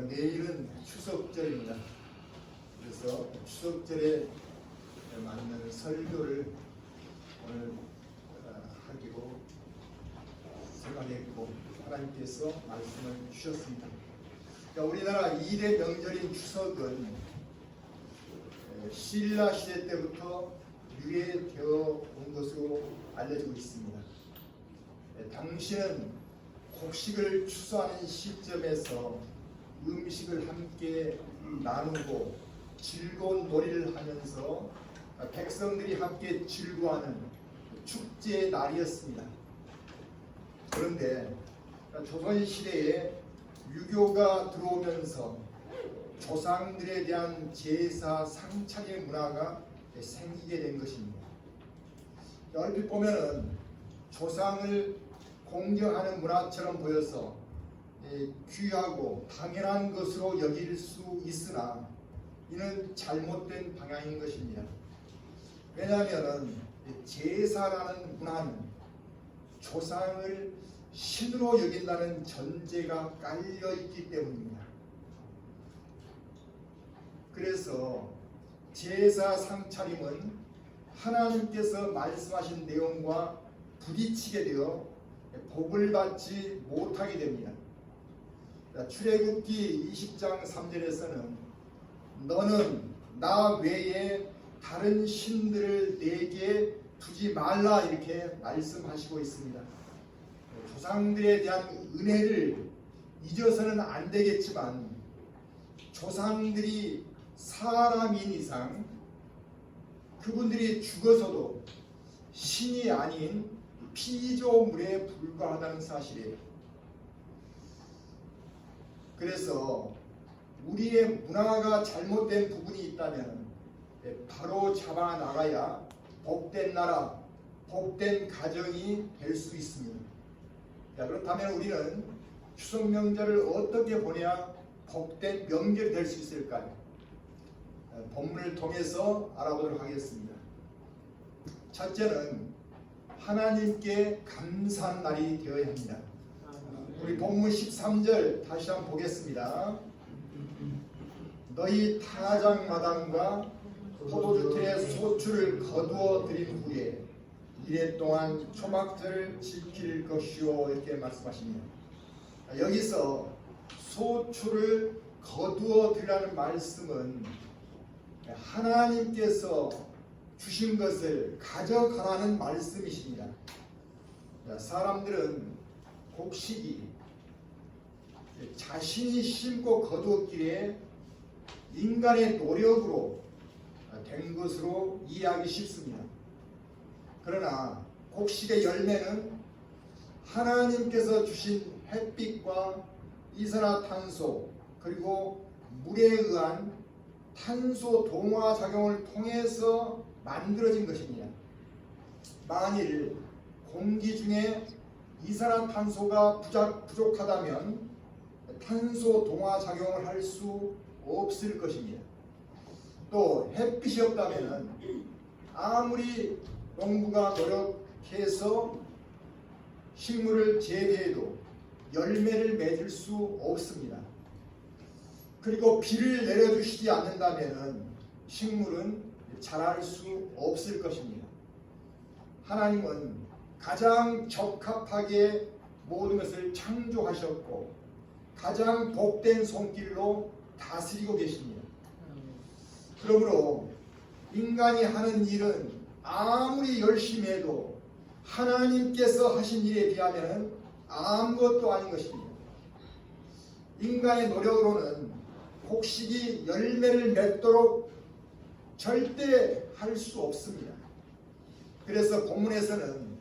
내일은 추석절입니다. 그래서 추석절에 맞는 설교를 오늘 하기로 생각했고 하나님께서 말씀을 주셨습니다. 우리나라 2대 명절인 추석은 신라 시대 때부터 유래되어 온 것으로 알려지고 있습니다. 당시는 곡식을 추수하는 시점에서 음식을 함께 나누고 즐거운 놀이를 하면서 백성들이 함께 즐거워하는 축제의 날이었습니다. 그런데 조선시대에 유교가 들어오면서 조상들에 대한 제사 상차림 문화가 생기게 된 것입니다. 얼핏 보면은 조상을 공경하는 문화처럼 보여서 귀하고 당연한 것으로 여길 수 있으나 이는 잘못된 방향인 것입니다. 왜냐하면 제사라는 문화는 조상을 신으로 여긴다는 전제가 깔려 있기 때문입니다. 그래서 제사 상차림은 하나님께서 말씀하신 내용과 부딪히게 되어 복을 받지 못하게 됩니다. 출애굽기 20장 3절에서는 너는 나 외에 다른 신들을 내게 두지 말라 이렇게 말씀하시고 있습니다. 조상들에 대한 은혜를 잊어서는 안 되겠지만 조상들이 사람인 이상 그분들이 죽어서도 신이 아닌 피조물에 불과하다는 사실이에요. 그래서 우리의 문화가 잘못된 부분이 있다면 바로 잡아 나가야 복된 나라, 복된 가정이 될 수 있습니다. 그렇다면 우리는 추석 명절을 어떻게 보내야 복된 명절이 될 수 있을까요? 본문을 통해서 알아보도록 하겠습니다. 첫째는 하나님께 감사한 날이 되어야 합니다. 우리 본문 13절 다시 한번 보겠습니다. 너희 타작마당과 포도주틀의 소출을 거두어 드린 후에 이래 동안 초막절을 지킬 것이요 이렇게 말씀하십니다. 여기서 소출을 거두어 드리라는 말씀은 하나님께서 주신 것을 가져가라는 말씀이십니다. 사람들은 곡식이 자신이 심고 거두었기에 인간의 노력으로 된 것으로 이해하기 쉽습니다. 그러나 곡식의 열매는 하나님께서 주신 햇빛과 이산화탄소 그리고 물에 의한 탄소 동화 작용을 통해서 만들어진 것입니다. 만일 공기 중에 이산화탄소가 부족하다면 탄소 동화 작용을 할 수 없을 것입니다. 또 햇빛이 없다면 아무리 농부가 노력해서 식물을 재배해도 열매를 맺을 수 없습니다. 그리고 비를 내려주시지 않는다면 식물은 자랄 수 없을 것입니다. 하나님은 가장 적합하게 모든 것을 창조하셨고 가장 복된 손길로 다스리고 계십니다. 그러므로 인간이 하는 일은 아무리 열심히 해도 하나님께서 하신 일에 비하면 아무것도 아닌 것입니다. 인간의 노력으로는 곡식이 열매를 맺도록 절대 할 수 없습니다. 그래서 본문에서는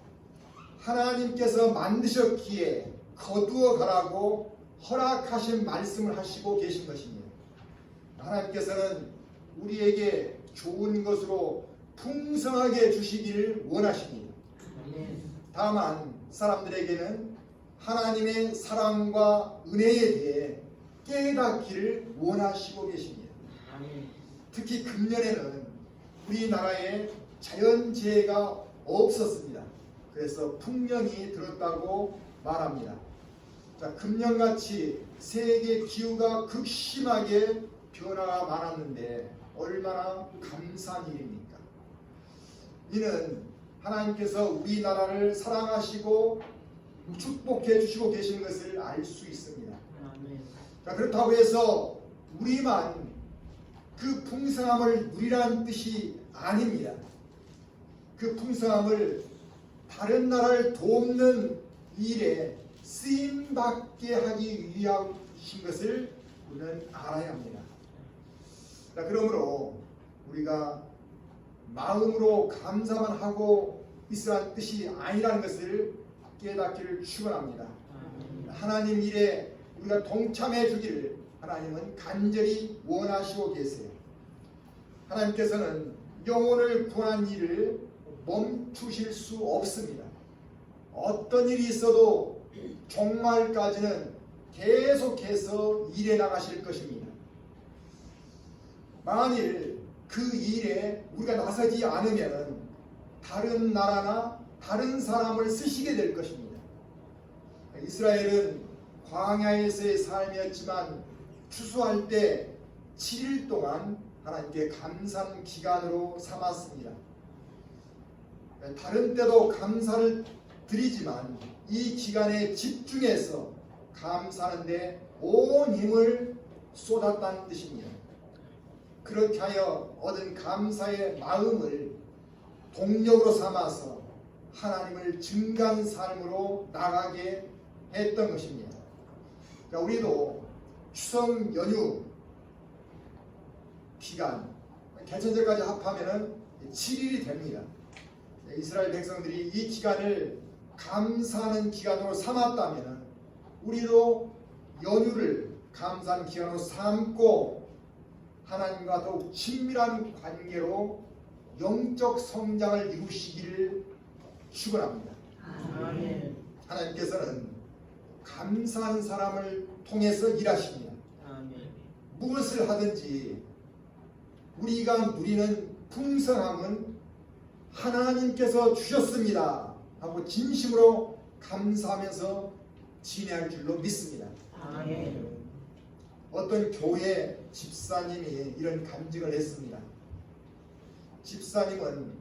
하나님께서 만드셨기에 거두어 가라고 허락하신 말씀을 하시고 계신 것입니다. 하나님께서는 우리에게 좋은 것으로 풍성하게 주시기를 원하십니다. 다만 사람들에게는 하나님의 사랑과 은혜에 대해 깨닫기를 원하시고 계십니다. 특히 금년에는 우리나라에 자연재해가 없었습니다. 그래서 풍년이 들었다고 말합니다. 자, 금년같이 세계 기후가 극심하게 변화가 많았는데 얼마나 감사한 일입니까? 이는 하나님께서 우리나라를 사랑하시고 축복해 주시고 계신 것을 알 수 있습니다. 자, 그렇다고 해서 우리만 그 풍성함을 누리라는 뜻이 아닙니다. 그 풍성함을 다른 나라를 돕는 일에 쓰임받게 하기 위하신 것을 우리는 알아야 합니다. 자, 그러므로 우리가 마음으로 감사만 하고 있으라는 뜻이 아니라는 것을 깨닫기를 축원합니다. 하나님 일에 우리가 동참해 주기를 하나님은 간절히 원하시고 계세요. 하나님께서는 영혼을 구하는 일을 멈추실 수 없습니다. 어떤 일이 있어도 종말까지는 계속해서 일해 나가실 것입니다. 만일 그 일에 우리가 나서지 않으면 다른 나라나 다른 사람을 쓰시게 될 것입니다. 이스라엘은 광야에서의 삶이었지만 추수할 때 7일 동안 하나님께 감사하는 기간으로 삼았습니다. 다른 때도 감사를 드리지만 이 기간에 집중해서 감사하는데 온 힘을 쏟았다는 뜻입니다. 그렇게 하여 얻은 감사의 마음을 동력으로 삼아서 하나님을 증거하는 삶으로 나가게 했던 것입니다. 우리도 추석 연휴 기간 개천절까지 합하면 7일이 됩니다. 이스라엘 백성들이 이 기간을 감사하는 기간으로 삼았다면 우리도 연휴를 감사하는 기간으로 삼고 하나님과 더욱 친밀한 관계로 영적 성장을 이루시기를 축원합니다. 아멘. 하나님께서는 감사한 사람을 통해서 일하십니다. 아멘. 무엇을 하든지 우리가 누리는 풍성함은 하나님께서 주셨습니다 하고 진심으로 감사하면서 지내할 줄로 믿습니다. 아멘. 어떤 교회 집사님이 이런 간증을 했습니다. 집사님은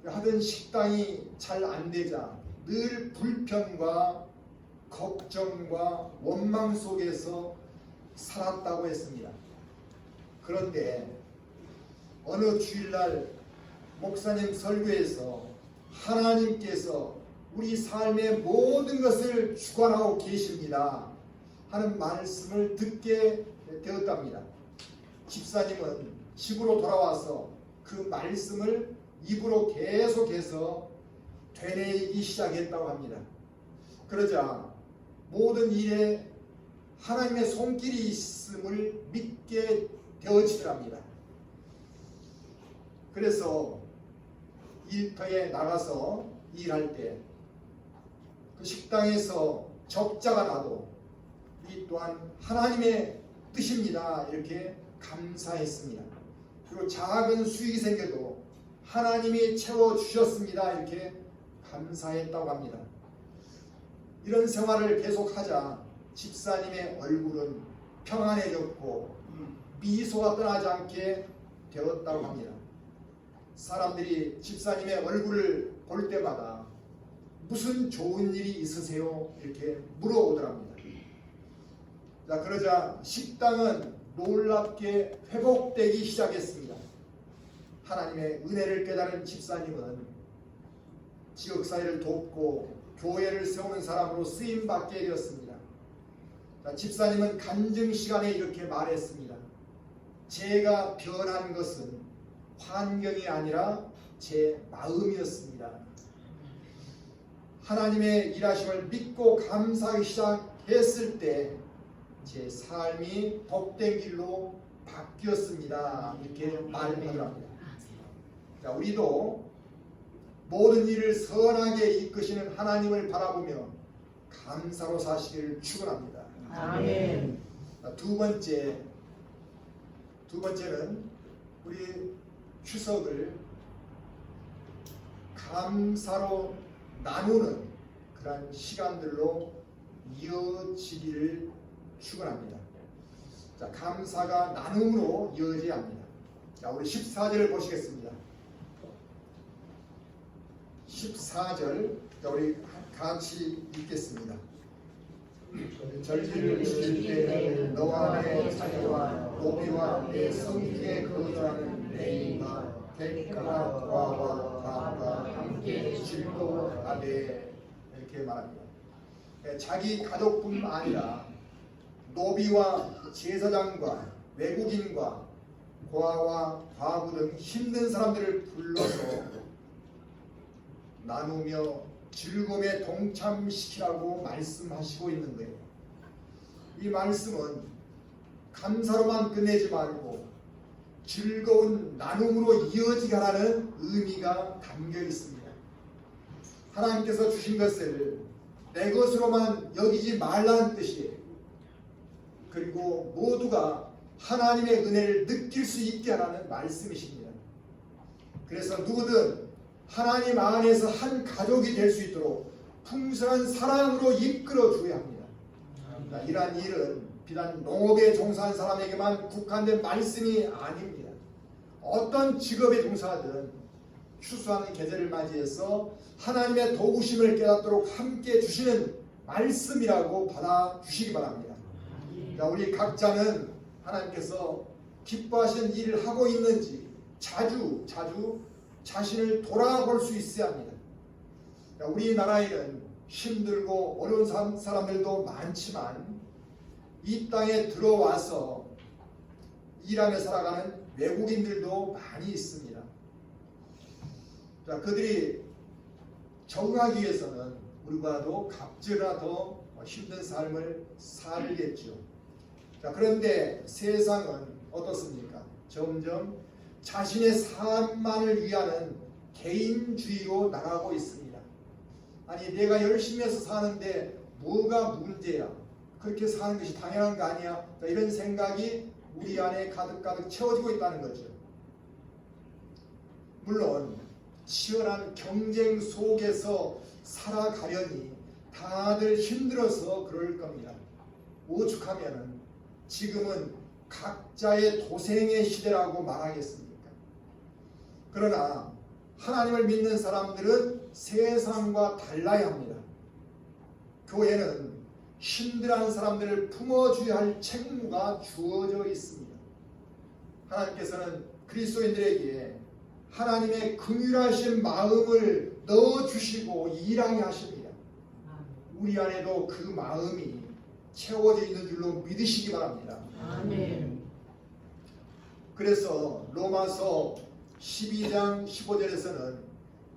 하던 식당이 잘 안 되자 늘 불평과 걱정과 원망 속에서 살았다고 했습니다. 그런데 어느 주일날 목사님 설교에서 하나님께서 우리 삶의 모든 것을 주관하고 계십니다 하는 말씀을 듣게 되었답니다. 집사님은 집으로 돌아와서 그 말씀을 입으로 계속해서 되뇌이기 시작했다고 합니다. 그러자 모든 일에 하나님의 손길이 있음을 믿게 되어지더랍니다. 그래서 일터에 나가서 일할 때 그 식당에서 적자가 나도 이 또한 하나님의 뜻입니다 이렇게 감사했습니다. 그리고 작은 수익이 생겨도 하나님이 채워주셨습니다 이렇게 감사했다고 합니다. 이런 생활을 계속하자 집사님의 얼굴은 평안해졌고 미소가 떠나지 않게 되었다고 합니다. 사람들이 집사님의 얼굴을 볼 때마다 무슨 좋은 일이 있으세요? 이렇게 물어오더랍니다. 자, 그러자 식당은 놀랍게 회복되기 시작했습니다. 하나님의 은혜를 깨달은 집사님은 지역사회를 돕고 교회를 세우는 사람으로 쓰임받게 되었습니다. 자, 집사님은 간증 시간에 이렇게 말했습니다. 제가 변한 것은 환경이 아니라 제 마음이었습니다. 하나님의 일하심을 믿고 감사하기 시작했을 때 제 삶이 복된 길로 바뀌었습니다. 이렇게 말하더랍니다. 자, 우리도 모든 일을 선하게 이끄시는 하나님을 바라보며 감사로 사시기를 축원합니다. 아멘. 자, 두 번째는 우리 추석을 감사로 나누는 그런 시간들로 이어지기를 축원합니다. 자, 감사가 나눔으로 이어져야 합니다. 자, 우리 14절을 보시겠습니다. 14절, 자, 우리 같이 읽겠습니다. 절기를 지킬 때에는 너와 내 자녀와 노비와 내 성중에 거주하는 내 이마 백가와 과와 가가 함께 즐거워하되 이렇게 말합니다. 자기 가족뿐만 아니라 노비와 제사장과 외국인과 고아와 과부 등 힘든 사람들을 불러서 나누며 즐거움에 동참시키라고 말씀하시고 있는 거예요. 이 말씀은 감사로만 끝내지 말고 즐거운 나눔으로 이어지게 하라는 의미가 담겨 있습니다. 하나님께서 주신 것을 내 것으로만 여기지 말라는 뜻이에요. 그리고 모두가 하나님의 은혜를 느낄 수 있게 하라는 말씀이십니다. 그래서 누구든 하나님 안에서 한 가족이 될 수 있도록 풍성한 사랑으로 이끌어 줘야 합니다. 이러한 일은 비단 농업에 종사한 사람에게만 국한된 말씀이 아닙니다. 어떤 직업에 종사하든 추수하는 계절을 맞이해서 하나님의 도우심을 깨닫도록 함께 주시는 말씀이라고 받아주시기 바랍니다. 우리 각자는 하나님께서 기뻐하시는 일을 하고 있는지 자주 자신을 돌아볼 수 있어야 합니다. 우리나라에는 힘들고 어려운 사람들도 많지만 이 땅에 들어와서 일하며 살아가는 외국인들도 많이 있습니다. 그들이 적응하기 위해서는 우리보다도 갑절이나 더 힘든 삶을 살겠죠. 그런데 세상은 어떻습니까? 점점 자신의 삶만을 위하는 개인주의로 나가고 있습니다. 아니, 내가 열심히 해서 사는데 뭐가 문제야? 그렇게 사는 것이 당연한 거 아니야? 이런 생각이 우리 안에 가득가득 채워지고 있다는 거죠. 물론 치열한 경쟁 속에서 살아가려니 다들 힘들어서 그럴 겁니다. 오죽하면 지금은 각자의 도생의 시대라고 말하겠습니까? 그러나 하나님을 믿는 사람들은 세상과 달라야 합니다. 교회는 힘들어하는 사람들을 품어줘야 할 책무가 주어져 있습니다. 하나님께서는 그리스도인들에게 하나님의 긍휼하신 마음을 넣어주시고 일하게 하십니다. 우리 안에도 그 마음이 채워져 있는 줄로 믿으시기 바랍니다. 아멘. 그래서 로마서 12장 15절에서는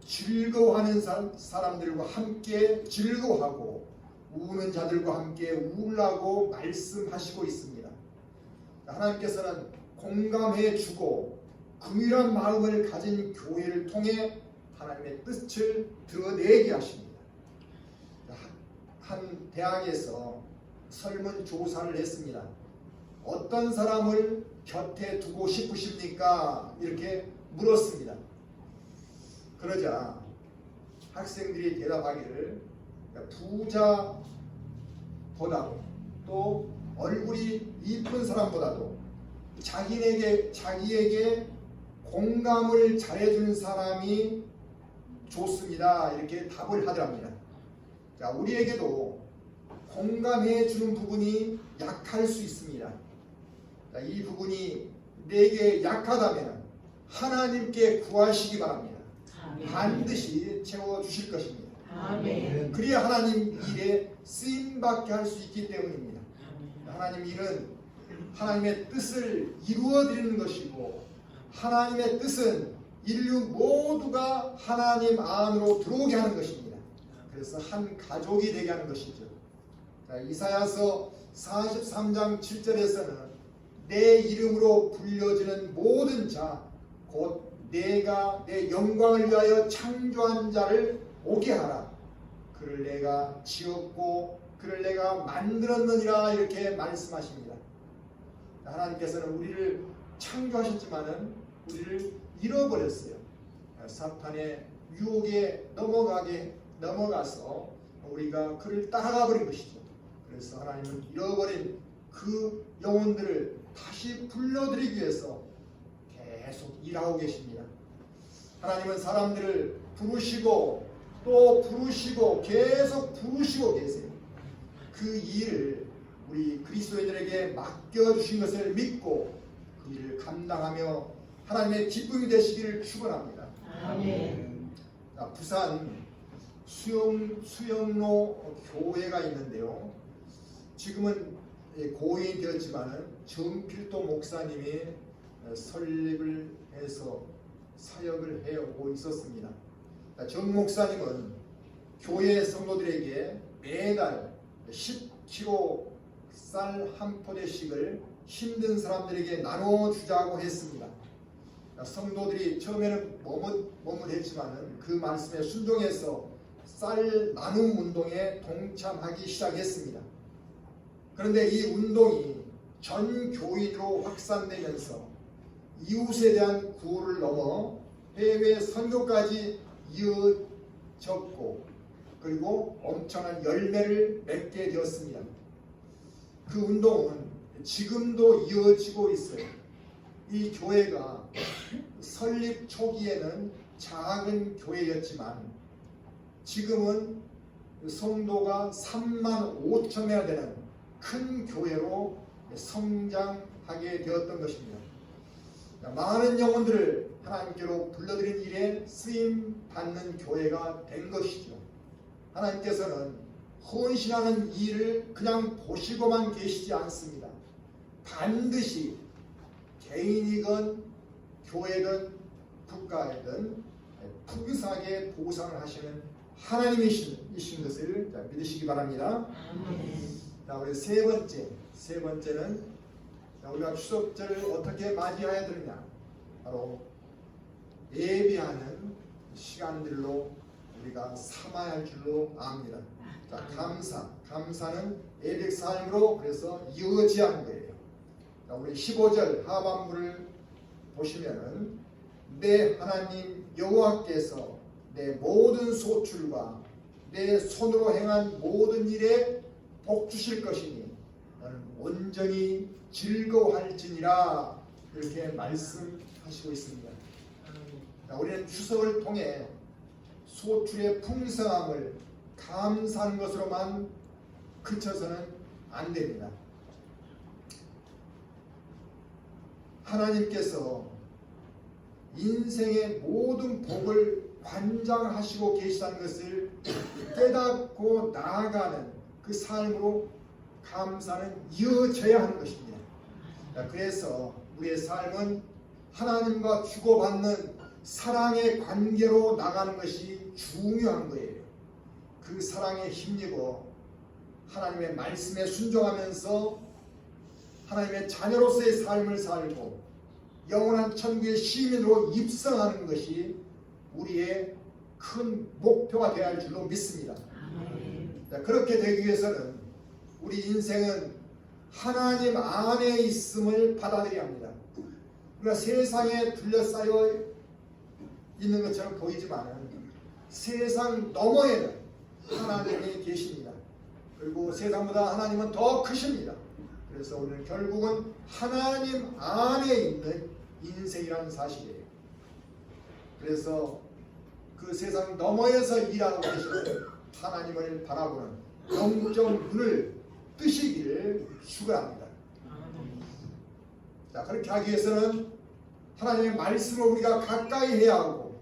즐거워하는 사람들과 함께 즐거워하고 우는 자들과 함께 울라고 말씀하시고 있습니다. 하나님께서는 공감해 주고 긍휼한 마음을 가진 교회를 통해 하나님의 뜻을 드러내게 하십니다. 한 대학에서 설문조사를 했습니다. 어떤 사람을 곁에 두고 싶으십니까? 이렇게 물었습니다. 그러자 학생들이 대답하기를 부자보다도 또 얼굴이 이쁜 사람보다도 자기에게 공감을 잘해주는 사람이 좋습니다. 이렇게 답을 하더랍니다. 자, 우리에게도 공감해주는 부분이 약할 수 있습니다. 자, 이 부분이 내게 약하다면 하나님께 구하시기 바랍니다. 아멘. 반드시 채워주실 것입니다. 아멘. 그래야 하나님 일에 쓰임받게 할 수 있기 때문입니다. 아멘. 하나님 일은 하나님의 뜻을 이루어드리는 것이고 하나님의 뜻은 인류 모두가 하나님 안으로 들어오게 하는 것입니다. 그래서 한 가족이 되게 하는 것이죠. 자, 이사야서 43장 7절에서는 내 이름으로 불려지는 모든 자 곧 내가 내 영광을 위하여 창조한 자를 오게 하라. 그를 내가 지었고 그를 내가 만들었느니라 이렇게 말씀하십니다. 하나님께서는 우리를 창조하셨지만은 우리를 잃어버렸어요. 사탄의 유혹에 넘어가서 우리가 그를 따라가 버린 것이죠. 그래서 하나님은 잃어버린 그 영혼들을 다시 불러들이기 위해서 계속 일하고 계십니다. 하나님은 사람들을 부르시고 또 부르시고 계속 부르시고 계세요. 그 일을 우리 그리스도인들에게 맡겨주신 것을 믿고 그 일을 감당하며 하나님의 기쁨이 되시기를 축원합니다. 아멘. 부산 수영로 교회가 있는데요. 지금은 고인이 되었지만 정필도 목사님이 설립을 해서 사역을 해오고 있었습니다. 정 목사님은 교회 성도들에게 매달 10kg 쌀 한 포대씩을 힘든 사람들에게 나눠주자고 했습니다. 성도들이 처음에는 머뭇했지만 그 말씀에 순종해서 쌀 나눔 운동에 동참하기 시작했습니다. 그런데 이 운동이 전 교인으로 확산되면서 이웃에 대한 구호를 넘어 해외 선교까지 이어졌고 그리고 엄청난 열매를 맺게 되었습니다. 그 운동은 지금도 이어지고 있어요. 이 교회가 설립 초기에는 작은 교회였지만 지금은 성도가 3만 5천 명이나 되는 큰 교회로 성장하게 되었던 것입니다. 많은 영혼들을 하나님께로 불러들인 일에 쓰임 받는 교회가 된 것이죠. 하나님께서는 헌신하는 일을 그냥 보시고만 계시지 않습니다. 반드시 개인이건 교회든 국가이든 풍성하게 보상을 하시는 하나님이신 것을 믿으시기 바랍니다. 자, 우리 세 번째는 우리가 추석절을 어떻게 맞이해야 되느냐, 바로 예비하는 시간들로 우리가 삼아야 할 줄로 압니다. 자, 감사는 예백 삶으로 그래서 이어져야 하는 거예요. 자, 우리 15절 하반부를 보시면은 내 하나님 여호와께서 내 모든 소출과 내 손으로 행한 모든 일에 복 주실 것이니 너는 온전히 즐거워할지니라, 이렇게 말씀하시고 있습니다. 자, 우리는 추석을 통해 소출의 풍성함을 감사하는 것으로만 그쳐서는 안 됩니다. 하나님께서 인생의 모든 복을 관장하시고 계시다는 것을 깨닫고 나아가는 그 삶으로 감사는 이어져야 하는 것입니다. 그래서 우리의 삶은 하나님과 주고받는 사랑의 관계로 나가는 것이 중요한 거예요. 그 사랑에 힘입어 하나님의 말씀에 순종하면서 하나님의 자녀로서의 삶을 살고 영원한 천국의 시민으로 입성하는 것이 우리의 큰 목표가 되어야 할 줄로 믿습니다. 그렇게 되기 위해서는 우리 인생은 하나님 안에 있음을 받아들여야 합니다. 우리가 세상에 둘러싸여 있는 것처럼 보이지만 세상 너머에는 하나님이 계십니다. 그리고 세상보다 하나님은 더 크십니다. 그래서 우리는 결국은 하나님 안에 있는 인생이라는 사실이에요. 그래서 그 세상 너머에서 일하고 계시는 하나님을 바라보는 영적 눈을 뜨시기를 축원합니다. 자, 그렇게 하기 위해서는 하나님의 말씀을 우리가 가까이 해야 하고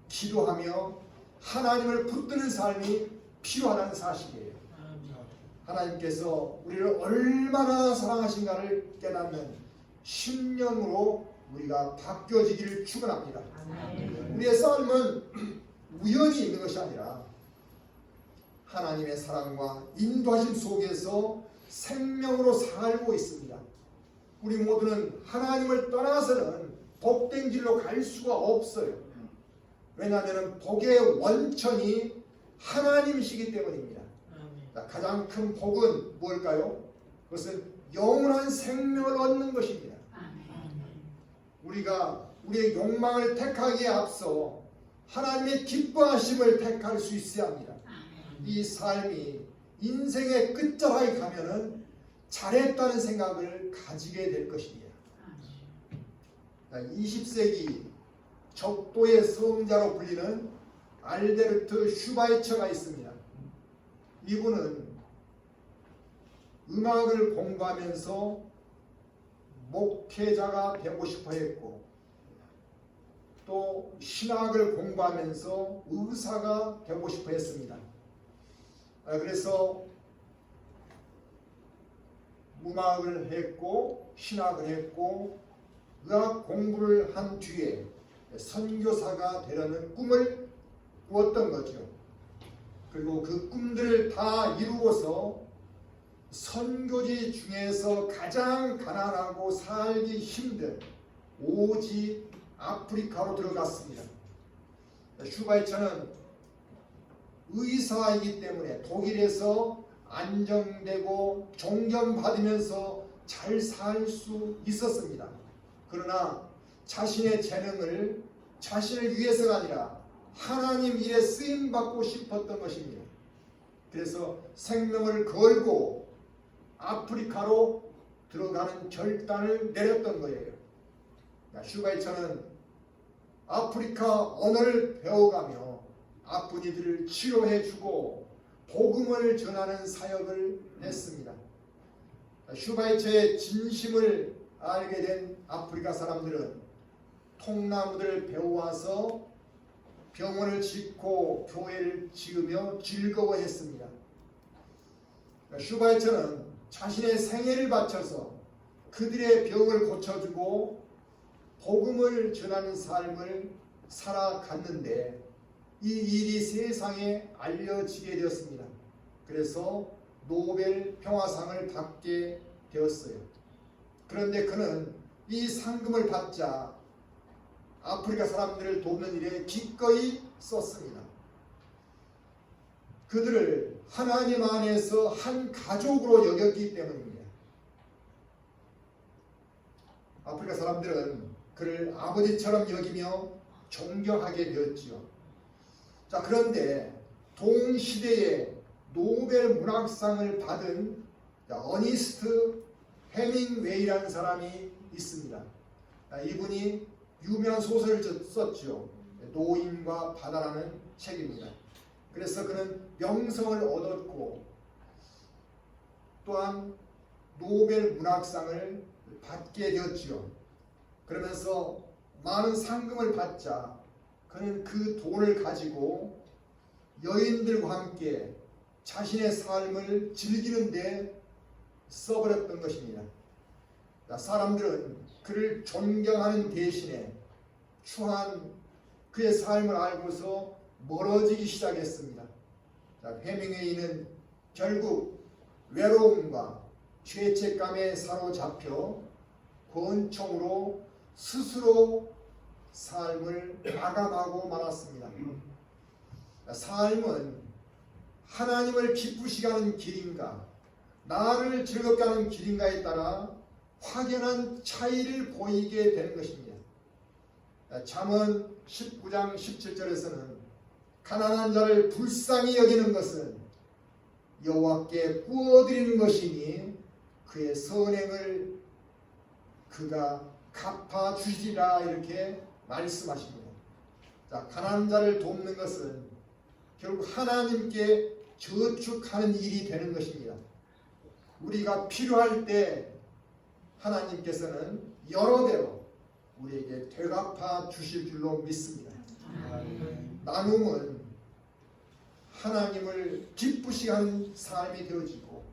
기도하며 하나님을 붙드는 삶이 필요하다는 사실이에요. 하나님께서 우리를 얼마나 사랑하신가를 깨닫는 심령으로 우리가 바뀌어지기를 축원합니다. 우리의 삶은 우연히 있는 것이 아니라 하나님의 사랑과 인도하심 속에서 생명으로 살고 있습니다. 우리 모두는 하나님을 떠나서는 복된 길로 갈 수가 없어요. 왜냐하면 복의 원천이 하나님이시기 때문입니다. 가장 큰 복은 뭘까요? 그것은 영원한 생명을 얻는 것입니다. 우리가 우리의 욕망을 택하기에 앞서 하나님의 기뻐하심을 택할 수 있어야 합니다. 이 삶이 인생의 끝자락에 가면은 잘했다는 생각을 가지게 될 것입니다. 20세기 적도의 성자로 불리는 알베르트 슈바이처가 있습니다. 이분은 음악을 공부하면서 목회자가 되고 싶어 했고, 또 신학을 공부하면서 의사가 되고 싶어 했습니다. 그래서 음악을 했고 신학을 했고 의학 공부를 한 뒤에 선교사가 되려는 꿈을 꾸었던 거죠. 그리고 그 꿈들을 다 이루어서 선교지 중에서 가장 가난하고 살기 힘든 오지 아프리카로 들어갔습니다. 슈바이처는 의사이기 때문에 독일에서 안정되고 존경받으면서 잘 살 수 있었습니다. 그러나 자신의 재능을 자신을 위해서가 아니라 하나님 일에 쓰임받고 싶었던 것입니다. 그래서 생명을 걸고 아프리카로 들어가는 결단을 내렸던 거예요. 슈바이처는 아프리카 언어를 배워가며 아픈 이들을 치료해주고 복음을 전하는 사역을 했습니다. 슈바이처의 진심을 알게 된 아프리카 사람들은 통나무들을 배워와서 병원을 짓고 교회를 지으며 즐거워했습니다. 슈바이처는 자신의 생애를 바쳐서 그들의 병을 고쳐주고 복음을 전하는 삶을 살아갔는데 이 일이 세상에 알려지게 되었습니다. 그래서 노벨 평화상을 받게 되었어요. 그런데 그는 이 상금을 받자 아프리카 사람들을 돕는 일에 기꺼이 썼습니다. 그들을 하나님 안에서 한 가족으로 여겼기 때문입니다. 아프리카 사람들은 그를 아버지처럼 여기며 존경하게 되었지요. 자, 그런데 동시대에 노벨 문학상을 받은 어니스트 해밍웨이라는 사람이 있습니다. 이분이 유명한 소설을 썼죠. 노인과 바다라는 책입니다. 그래서 그는 명성을 얻었고 또한 노벨 문학상을 받게 되었지요. 그러면서 많은 상금을 받자 그는 그 돈을 가지고 여인들과 함께 자신의 삶을 즐기는 데 써버렸던 것입니다. 사람들은 그를 존경하는 대신에 추한 그의 삶을 알고서 멀어지기 시작했습니다. 해밍웨이는 결국 외로움과 죄책감에 사로잡혀 권총으로 스스로 삶을 마감하고 말았습니다. 삶은 하나님을 기쁘시게 하는 길인가 나를 즐겁게 하는 길인가에 따라 확연한 차이를 보이게 되는 것입니다. 잠언 19장 17절에서는 가난한 자를 불쌍히 여기는 것은 여호와께 구워드리는 것이니 그의 선행을 그가 갚아주시리라 이렇게 말씀하십니다. 자, 가난한 자를 돕는 것은 결국 하나님께 저축하는 일이 되는 것입니다. 우리가 필요할 때 하나님께서는 여러 배로 우리에게 되갚아 주실 줄로 믿습니다. 나눔은 하나님을 기쁘시게 하는 삶이 되어지고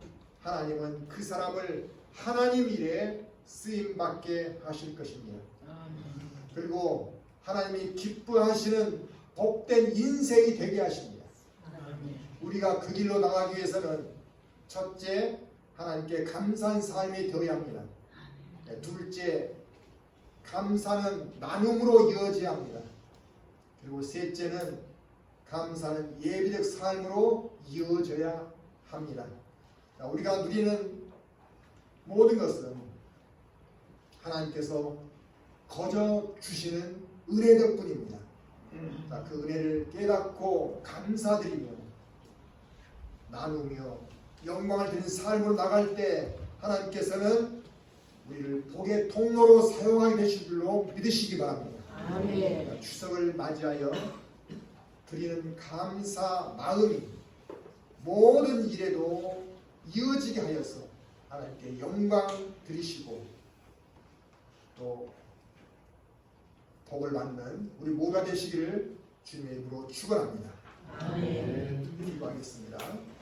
하나님은 그 사람을 하나님 일에 쓰임받게 하실 것입니다. 그리고 하나님이 기뻐하시는 복된 인생이 되게 하십니다. 우리가 그 길로 나가기 위해서는 첫째, 하나님께 감사한 삶이 되어야 합니다. 둘째, 감사는 나눔으로 이어져야 합니다. 그리고 셋째는 감사는 예비적 삶으로 이어져야 합니다. 우리가 누리는 모든 것은 하나님께서 거저 주시는 은혜 덕분입니다. 그 은혜를 깨닫고 감사드리며 나누며 영광을 드리는 삶으로 나갈 때 하나님께서는 우리를 복의 통로로 사용하게 되실 줄로 믿으시기 바랍니다. 아멘. 추석을 맞이하여 드리는 감사 마음이 모든 일에도 이어지게 하여서 하나님께 영광 드리시고 또 복을 받는 우리 모두가 되시기를 주님의 이름으로 축원합니다. 아멘. 기도하겠습니다.